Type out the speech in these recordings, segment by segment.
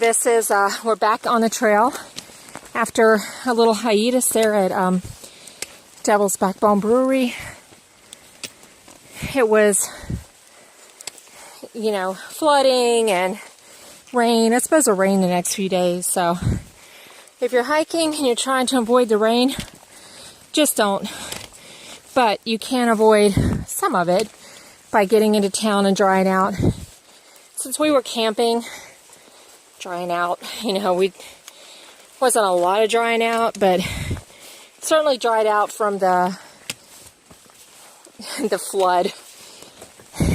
This is, we're back on the trail after a little hiatus there at Devil's Backbone Brewery. It was, you know, flooding and rain. It's supposed to rain the next few days, so if you're hiking and you're trying to avoid the rain, just don't. But you can avoid some of it by getting into town and drying out. Since we were camping, drying out, you know, wasn't a lot of drying out, but certainly dried out from the flood.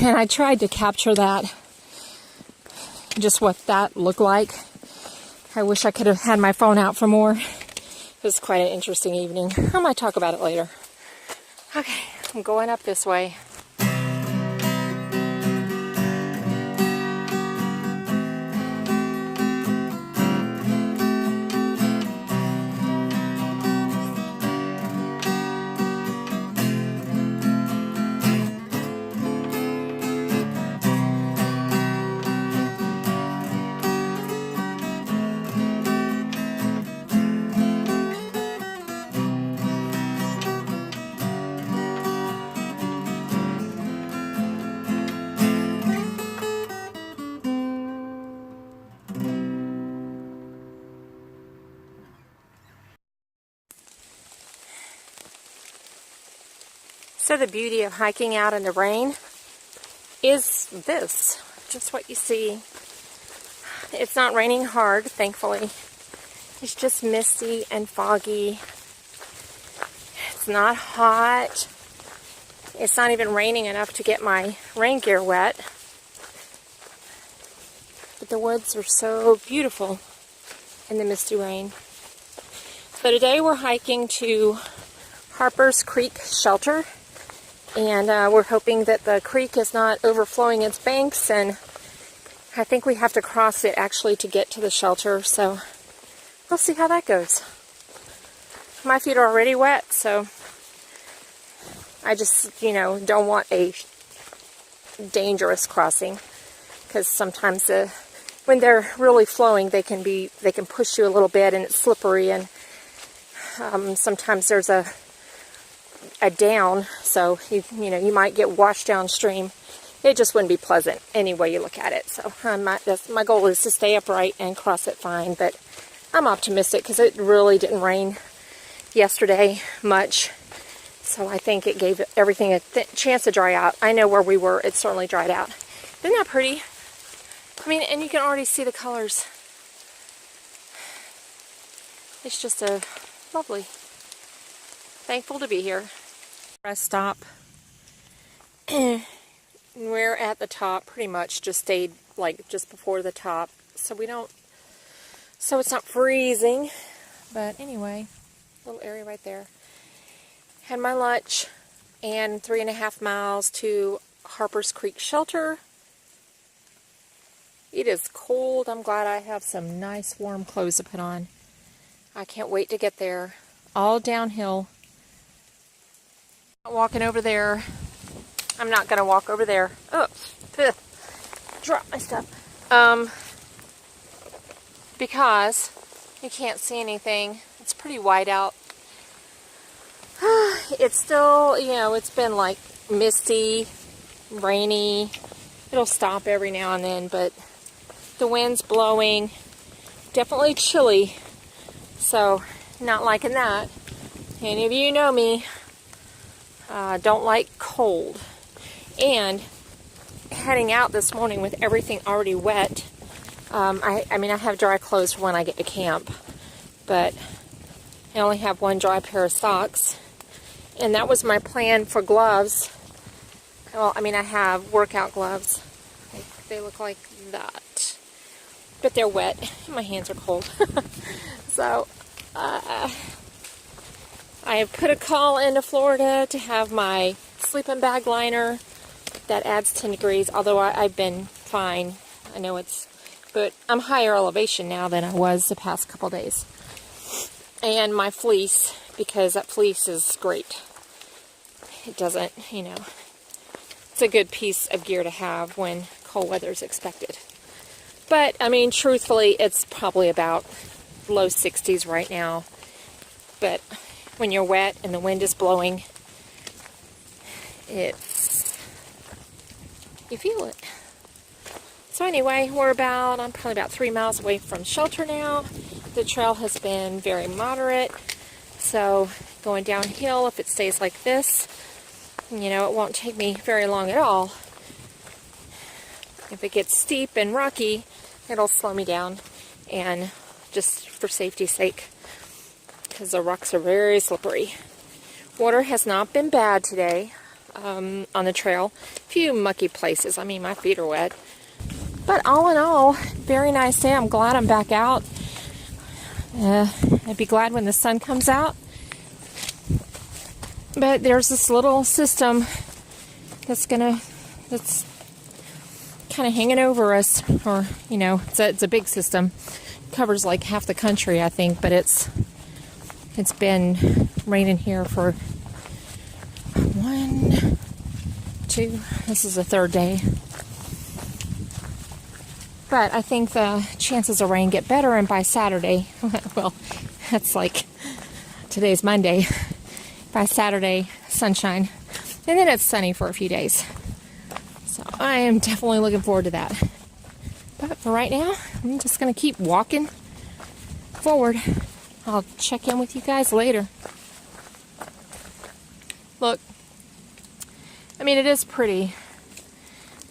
And I tried to capture that, just what that looked like. I wish I could have had my phone out for more. It was quite an interesting evening. I might talk about it later. Okay, I'm going up this way. So the beauty of hiking out in the rain is this, just what you see. It's not raining hard, thankfully. It's just misty and foggy. It's not hot. It's not even raining enough to get my rain gear wet. But the woods are so beautiful in the misty rain. So today we're hiking to Harpers Creek Shelter. And we're hoping that the creek is not overflowing its banks, and I think we have to cross it actually to get to the shelter, so we'll see how that goes. My feet are already wet, so I just, you know, don't want a dangerous crossing, because sometimes when they're really flowing, they can push you a little bit, and it's slippery, and sometimes there's a down, so you might get washed downstream. It just wouldn't be pleasant any way you look at it. So my goal is to stay upright and cross it fine, but I'm optimistic because it really didn't rain yesterday much, so I think it gave everything a chance to dry out. I know where we were, it certainly dried out. Isn't that pretty? I mean, and you can already see the colors. It's just a lovely. Thankful to be here. Rest stop. We're at the top, pretty much just stayed like just before the top, so it's not freezing. But anyway, little area right there. Had my lunch and 3.5 miles to Harpers Creek Shelter. It is cold. I'm glad I have some nice warm clothes to put on. I can't wait to get there. All downhill. Walking over there. I'm not going to walk over there. Oops. Drop my stuff. Because you can't see anything. It's pretty white out. It's still, it's been like misty, rainy. It'll stop every now and then, but the wind's blowing. Definitely chilly. So, not liking that. Any of you know me. Don't like cold. And heading out this morning with everything already wet, I have dry clothes for when I get to camp, but I only have one dry pair of socks, and that was my plan for gloves. Well, I have workout gloves. They look like that, but they're wet. My hands are cold. So, I have put a call into Florida to have my sleeping bag liner. That adds 10 degrees, although I've been fine. I know but I'm higher elevation now than I was the past couple days. And my fleece, because that fleece is great. It doesn't, it's a good piece of gear to have when cold weather is expected. But, I mean, truthfully, it's probably about low 60s right now. But when you're wet and the wind is blowing, you feel it. So anyway, I'm probably about 3 miles away from shelter now. The trail has been very moderate. So going downhill, if it stays like this, you know, it won't take me very long at all. If it gets steep and rocky, it'll slow me down, and just for safety's sake, because the rocks are very slippery. Water has not been bad today on the trail. A few mucky places. I mean, my feet are wet. But all in all, very nice day. I'm glad I'm back out. I'd be glad when the sun comes out. But there's this little system that's kind of hanging over us, or, you know, it's a big system. It covers like half the country, I think, but it's been raining here for 1, 2, this is the 3rd day. But I think the chances of rain get better, and by Saturday, well, that's like, today's Monday, by Saturday, sunshine, and then it's sunny for a few days. So I am definitely looking forward to that. But for right now, I'm just going to keep walking forward. I'll check in with you guys later. Look, I mean, it is pretty.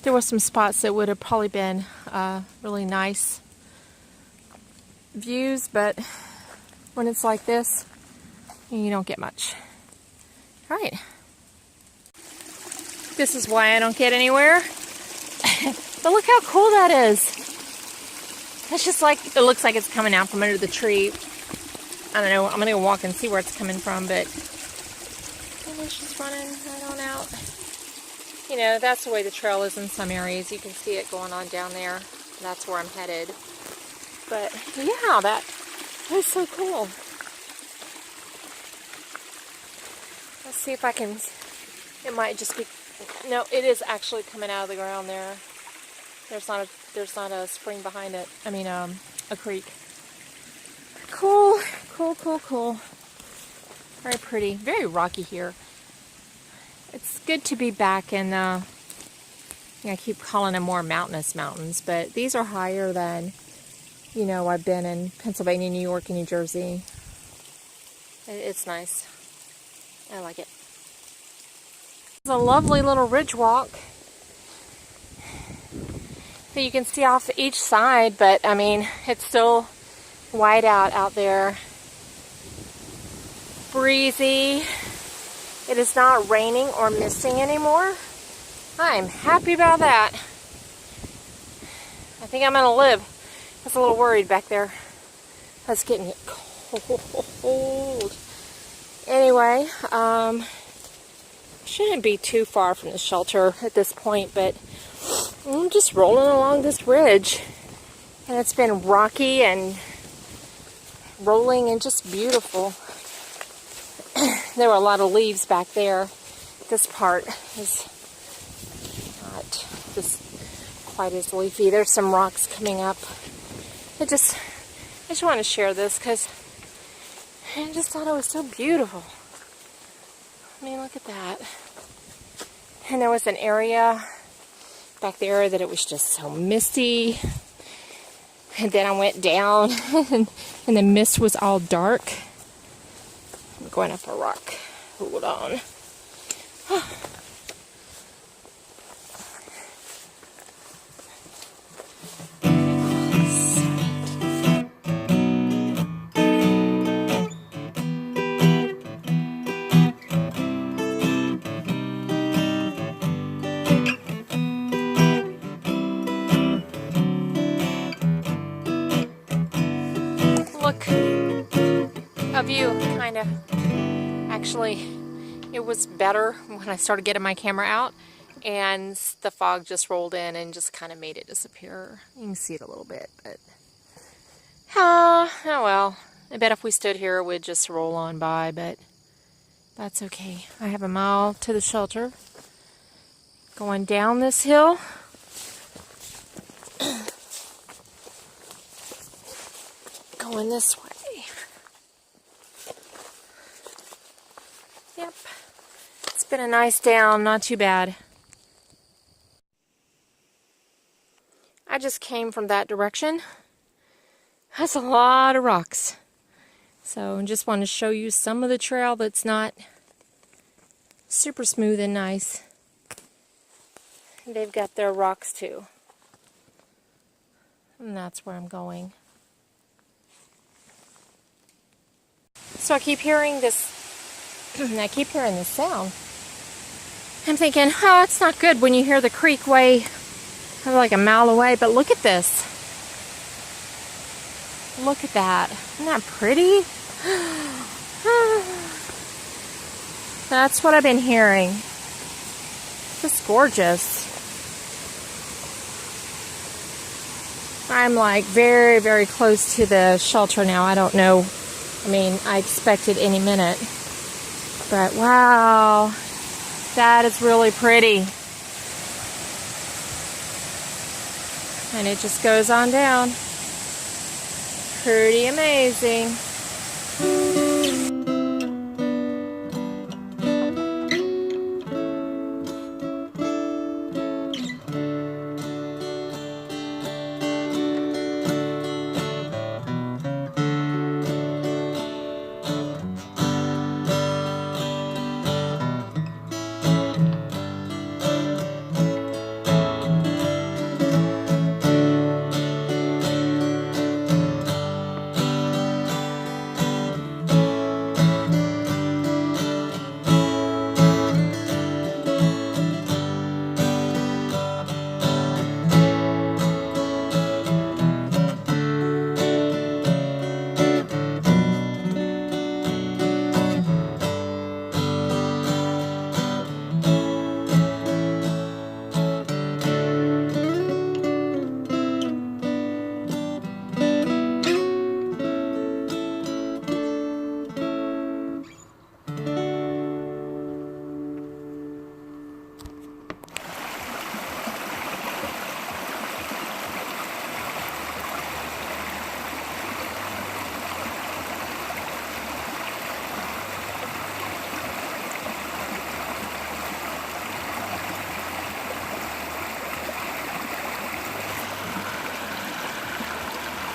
There were some spots that would have probably been really nice views, but when it's like this, you don't get much. All right. This is why I don't get anywhere. But look how cool that is. It's just like, it looks like it's coming out from under the tree. I don't know, I'm gonna go walk and see where it's coming from, but it's just running right on out. You know, that's the way the trail is in some areas. You can see it going on down there. That's where I'm headed. But yeah, that is so cool. Let's see if I can, it might just be, no, it is actually coming out of the ground there. There's not a spring behind it. I mean, a creek. Cool, cool, cool, cool. Very pretty, very rocky here. It's good to be back in, I keep calling them more mountainous mountains, but these are higher than, you know, I've been in Pennsylvania, New York, and New Jersey. It's nice. I like it. It's a lovely little ridge walk that you can see off each side, but I mean, it's still white out there. Breezy. It is not raining or misting anymore. I'm happy about that. I think I'm gonna live. I was a little worried back there. I was getting cold. Anyway, shouldn't be too far from the shelter at this point, but I'm just rolling along this ridge, and it's been rocky and rolling and just beautiful. There were a lot of leaves back there. This part is not just quite as leafy. There's some rocks coming up. I just want to share this because I just thought it was so beautiful. I mean, look at that. And there was an area back there that it was just so misty. And then I went down and the mist was all dark. I'm going up a rock. Hold on. Look, a view, kind of. Actually, it was better when I started getting my camera out and the fog just rolled in and just kind of made it disappear. You can see it a little bit, but oh well. I bet if we stood here it would just roll on by, but that's okay. I have a mile to the shelter. Going down this hill. Going this way. Yep. It's been a nice down, not too bad. I just came from that direction. That's a lot of rocks. So I just want to show you some of the trail that's not super smooth and nice. They've got their rocks too. And that's where I'm going. So I keep hearing this, I keep hearing this sound. I'm thinking, oh, it's not good when you hear the creek way, like a mile away, but look at this. Look at that. Isn't that pretty? That's what I've been hearing. Just gorgeous. I'm like very, very close to the shelter now. I don't know. I mean, I expect it any minute. But wow, that is really pretty. And it just goes on down. Pretty amazing.